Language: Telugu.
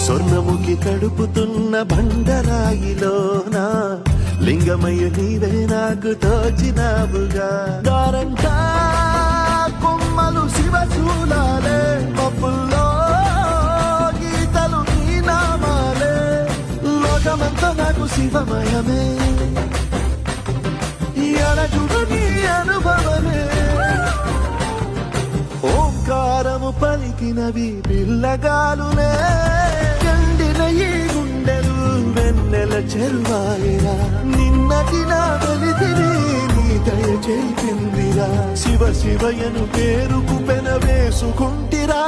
స్వర్ణముఖి తడుపుతున్న బండరాయిలోనా లింగమయ్య నీవే నాకు తోచినావుగా దారంతా కొమ్మలు శివశూలాలే పప్పుల్లో గీతలు నీ నామాలే లోకమంతా నాకు శివమయమే ఎడజుడు నీ అనుభవమే ఓంకారము పలికినవి పిల్లగాలునే కండిన ఈ గుండెలు వెన్నెల చెరువాయిరా నిన్నటి నా వెలితిని నీ దయ చేపిందిరా శివ శివయను పేరుకు పెన వేసుకుంటిరా